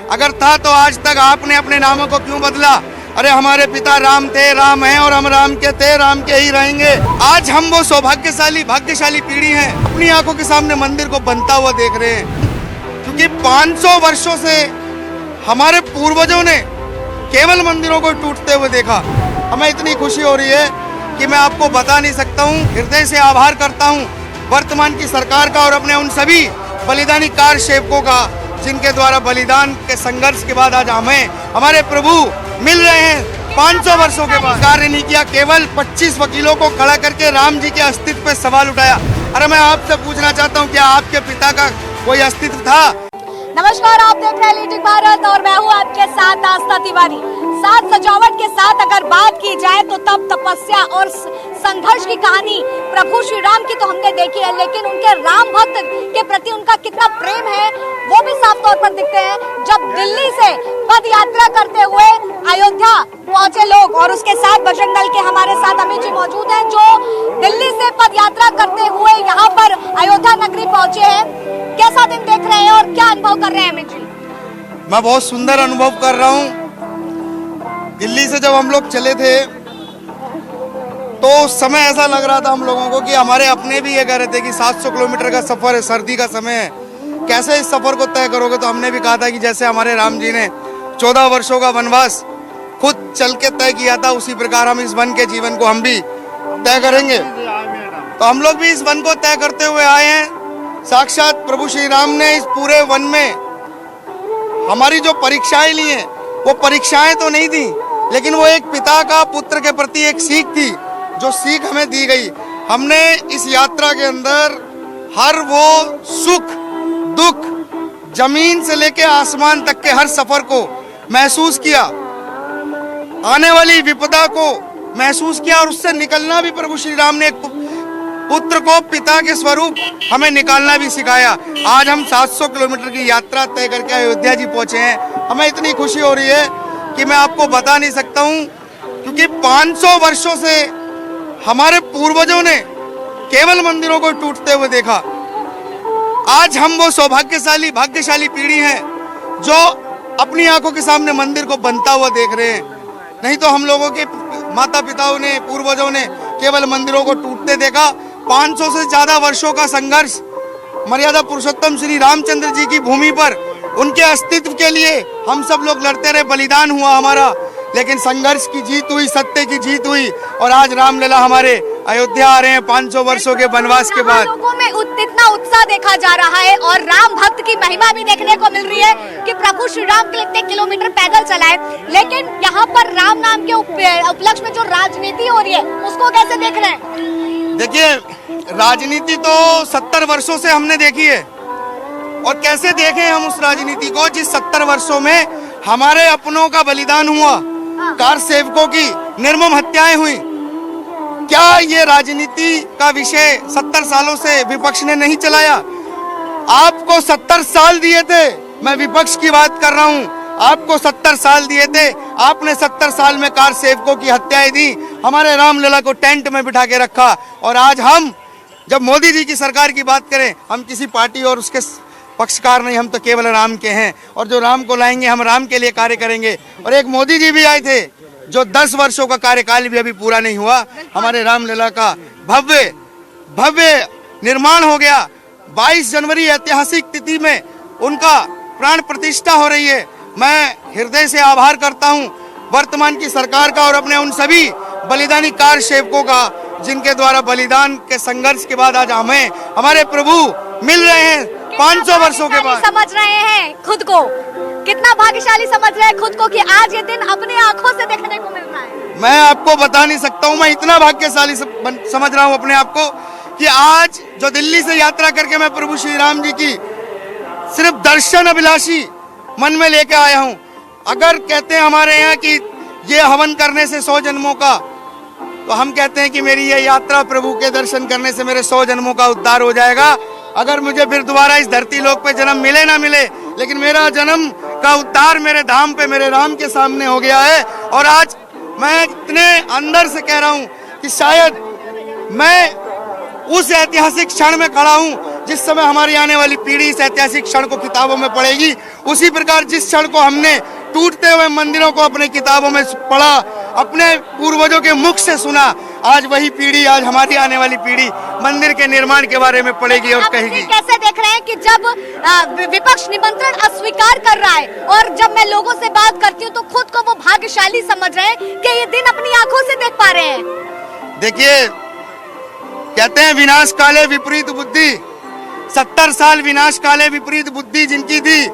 अगर था तो आज तक आपने अपने नामों को क्यों बदला? अरे हमारे पिता राम थे, राम हैं और हम राम के थे, राम के ही रहेंगे। आज हम वो भाग्यशाली पीढ़ी हैं, अपनी आंखों के सामने मंदिर को बनता हुआ देख रहे हैं। क्योंकि 500 वर्षों से हमारे पूर्वजों ने केवल मंदिरों को टूटते हुए देखा। हमें इतनी खुशी हो रही है कि मैं आपको बता नहीं सकता हूँ। हृदय से आभार करता हूँ वर्तमान की सरकार का और अपने उन सभी बलिदानी कार सेवकों का, जिनके द्वारा बलिदान के संघर्ष के बाद आज हमें हमारे प्रभु मिल रहे हैं 500 वर्षों के बाद। कार्य नहीं किया, केवल 25 वकीलों को खड़ा करके राम जी के अस्तित्व पे सवाल उठाया। अरे मैं आपसे पूछना चाहता हूँ, क्या आपके पिता का कोई अस्तित्व था? नमस्कार, आप देख रहे हैं लीटिंग भारत और मैं हूँ आपके साथ आस्था तिवारी। साथ सजावट के साथ अगर बात की जाए तो तब तपस्या और संघर्ष की कहानी प्रभु श्री राम की तो हमने देखी है, लेकिन उनके राम भक्त के प्रति उनका कितना प्रेम है वो भी साफ तौर पर दिखते हैं जब दिल्ली से पद यात्रा करते हुए अयोध्या पहुंचे लोग। और उसके साथ बजरंग दल के हमारे साथ अमित जी मौजूद हैं, जो दिल्ली से पद यात्रा करते हुए यहाँ पर अयोध्या नगरी पहुंचे हैं। कैसा दिन देख रहे हैं और क्या अनुभव कर रहे हैं अमित जी? मैं बहुत सुंदर अनुभव कर रहा हूँ। दिल्ली से जब हम लोग चले थे तो उस समय ऐसा लग रहा था हम लोगों को कि हमारे अपने भी ये कह रहे थे कि 700 किलोमीटर का सफर है, सर्दी का समय है, कैसे इस सफर को तय करोगे? तो हमने भी कहा था कि जैसे हमारे राम जी ने 14 वर्षों का वनवास खुद चल के तय किया था, उसी प्रकार हम इस वन के जीवन को हम भी तय करेंगे। तो हम लोग भी इस वन को तय करते हुए आए हैं। साक्षात प्रभु श्री राम ने इस पूरे वन में हमारी जो परीक्षाएं ली हैं, वो परीक्षाएं तो नहीं दी, लेकिन वो एक पिता का पुत्र के प्रति एक सीख थी, जो सीख हमें दी गई। हमने इस यात्रा के अंदर हर वो सुख दुख, जमीन से लेके आसमान तक के हर सफर को महसूस किया, आने वाली विपदा को महसूस किया और उससे निकलना भी प्रभु श्री राम ने एक पुत्र को पिता के स्वरूप हमें निकालना भी सिखाया। आज हम 700 किलोमीटर की यात्रा तय करके अयोध्या जी पहुंचे हैं। हमें इतनी खुशी हो रही है कि मैं आपको बता नहीं सकता हूं, क्योंकि 500 वर्षों से हमारे पूर्वजों ने केवल मंदिरों को टूटते हुए देखा। आज हम वो भाग्यशाली पीढ़ी हैं जो अपनी आंखों के सामने मंदिर को बनता हुआ देख रहे हैं। नहीं तो हम लोगों के माता पिताओं ने, पूर्वजों ने केवल मंदिरों को टूटते देखा। 500 से ज्यादा वर्षों का संघर्ष मर्यादा पुरुषोत्तम श्री रामचंद्र जी की भूमि पर उनके अस्तित्व के लिए हम सब लोग लड़ते रहे, बलिदान हुआ हमारा, लेकिन संघर्ष की जीत हुई, सत्य की जीत हुई और आज रामलला हमारे अयोध्या आ रहे हैं 500 वर्षों के वनवास के बाद। लोगों में इतना उत्साह देखा जा रहा है और राम भक्त की महिमा भी देखने को मिल रही है कि प्रभु श्री राम के लिए इतने किलोमीटर पैदल चलाए। लेकिन यहाँ पर राम नाम के उपलक्ष्य में जो राजनीति हो रही है उसको कैसे देख रहे हैं? देखिए, राजनीति तो 70 वर्षों से हमने देखी है और कैसे देखें हम उस राजनीति को जिस 70 वर्षों में हमारे अपनों का बलिदान हुआ, कार सेवकों की निर्मम हत्याएं हुई। क्या ये राजनीति का विषय 70 सालों से विपक्ष ने नहीं चलाया? आपको 70 साल दिए थे, मैं विपक्ष की बात कर रहा हूँ, आपको 70 साल दिए थे, आपने 70 साल में कार सेवकों की हत्याएं दी, हमारे रामलला को टेंट में बिठा के रखा। और आज हम जब मोदी जी की सरकार की बात करें, हम किसी पार्टी और उसके पक्षकार नहीं, हम तो केवल राम के हैं और जो राम को लाएंगे हम राम के लिए कार्य करेंगे। और एक मोदी जी भी आए थे जो 10 वर्षों का कार्यकाल भी अभी पूरा नहीं हुआ, हमारे रामलला का भव्य निर्माण हो गया। 22 जनवरी ऐतिहासिक तिथि में उनका प्राण प्रतिष्ठा हो रही है। मैं हृदय से आभार करता हूं वर्तमान की सरकार का और अपने उन सभी बलिदानी कार सेवकों का, जिनके द्वारा बलिदान के संघर्ष के बाद आज हमें हमारे प्रभु मिल रहे हैं 500 वर्षों के बाद। समझ रहे हैं खुद को, कितना भाग्यशाली समझ रहे हैं खुद को कि आज ये दिन अपने आंखों से देखने को मिल रहा है? मैं आपको बता नहीं सकता हूँ, मैं इतना भाग्यशाली समझ रहा हूँ अपने आप को कि आज जो दिल्ली से यात्रा करके मैं प्रभु श्री राम जी की सिर्फ दर्शन अभिलाषी मन में लेके आया हूँ। अगर कहते हैं हमारे यहाँ कि ये हवन करने से 100 जन्मों का, तो हम कहते हैं कि मेरी ये यात्रा प्रभु के दर्शन करने से मेरे 100 जन्मों का उद्धार हो जाएगा। अगर मुझे फिर दोबारा इस धरती लोक पे जन्म मिले ना मिले, लेकिन मेरा जन्म का उद्धार मेरे धाम पे मेरे राम के सामने हो गया है। और आज मैं इतने अंदर से कह रहा हूँ कि शायद मैं उस ऐतिहासिक क्षण में खड़ा हूँ जिस समय हमारी आने वाली पीढ़ी इस ऐतिहासिक क्षण को किताबों में पढ़ेगी, उसी प्रकार जिस क्षण को हमने टूटते हुए मंदिरों को अपने किताबों में पढ़ा, अपने पूर्वजों के मुख से सुना, आज वही पीढ़ी, आज हमारी आने वाली पीढ़ी मंदिर के निर्माण के बारे में पढ़ेगी और कहेगी। कैसे देख रहे हैं कि जब विपक्ष निमंत्रण अस्वीकार कर रहा है और जब मैं लोगों से बात करती हूँ तो खुद को वो भाग्यशाली समझ रहे हैं कि ये दिन अपनी आंखों से देख पा रहे हैं। देखिए, कहते हैं विनाश काले विपरीत बुद्धि। 70 साल विनाश काले विपरीत बुद्धि जिनकी थी,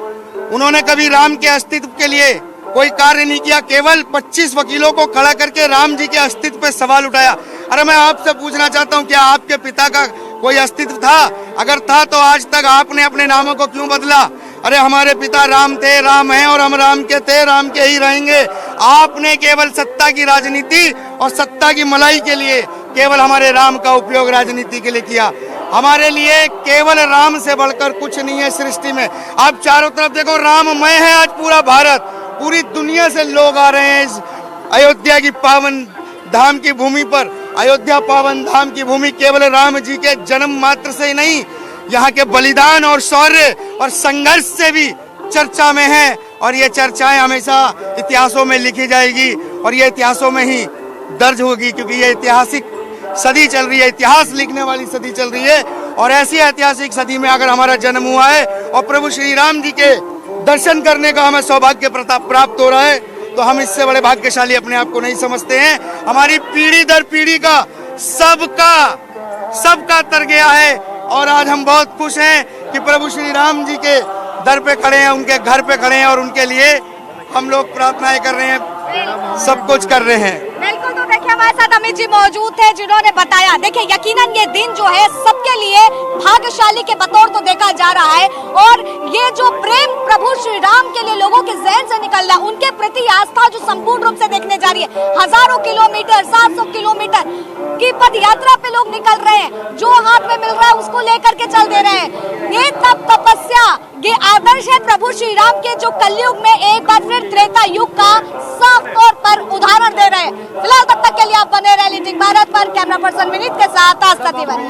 उन्होंने कभी राम के अस्तित्व के लिए कोई कार्य नहीं किया। केवल 25 वकीलों को खड़ा करके राम जी के अस्तित्व पे सवाल उठाया। अरे मैं आपसे पूछना चाहता हूँ, क्या आपके पिता का कोई अस्तित्व था? अगर था तो आज तक आपने अपने नामों को क्यों बदला? अरे हमारे पिता राम थे, राम हैं और हम राम के थे, राम के ही रहेंगे। आपने केवल सत्ता की राजनीति और सत्ता की मलाई के लिए केवल हमारे राम का उपयोग राजनीति के लिए किया। हमारे लिए केवल राम से बढ़कर कुछ नहीं है सृष्टि में। आप चारों तरफ देखो, राममय है आज पूरा भारत। पूरी दुनिया से लोग आ रहे हैं इस अयोध्या की पावन धाम की भूमि पर। अयोध्या पावन धाम की भूमि केवल राम जी के जन्म मात्र से ही नहीं, यहाँ के बलिदान और शौर्य और संघर्ष से भी चर्चा में है। और ये चर्चाएं हमेशा इतिहासों में लिखी जाएगी और ये इतिहासों में ही दर्ज होगी, क्योंकि ये ऐतिहासिक सदी चल रही है, इतिहास लिखने वाली सदी चल रही है। और ऐसी ऐतिहासिक सदी में अगर हमारा जन्म हुआ है और प्रभु श्री राम जी के दर्शन करने का हमें सौभाग्य प्राप्त हो रहा है, तो हम इससे बड़े भाग्यशाली अपने आप को नहीं समझते हैं। हमारी पीढ़ी दर पीढ़ी का सबका तर गया है और आज हम बहुत खुश हैं कि प्रभु श्री राम जी के दर पे खड़े हैं, उनके घर पे खड़े हैं और उनके लिए हम लोग प्रार्थनाएं कर रहे हैं, सब कुछ कर रहे हैं। बिल्कुल। तो देखिए, हमारे साथ अमित जी मौजूद थे जिन्होंने बताया। देखिए, यकीनन ये दिन जो है सबके लिए भाग्यशाली के बतौर तो देखा जा रहा है और ये जो प्रेम प्रभु श्री राम के लिए लोगों के जहन से निकल रहा है, उनके प्रति आस्था जो संपूर्ण रूप से देखने जा रही है। हजारों किलोमीटर, 700 किलोमीटर की पद यात्रा पे लोग निकल रहे हैं, जो हाथ में मिल रहा है उसको लेकर के चल दे रहे हैं। ये तप तपस्या, ये आदर्श है प्रभु श्री राम के, जो कलयुग में एक बार फिर त्रेता युग का साफ तौर पर उदाहरण दे रहे हैं। फिलहाल तब तक के लिए आप बने रहे लीजिंग भारत पर। कैमरा पर्सन विनीत के साथ आस्था तिवारी।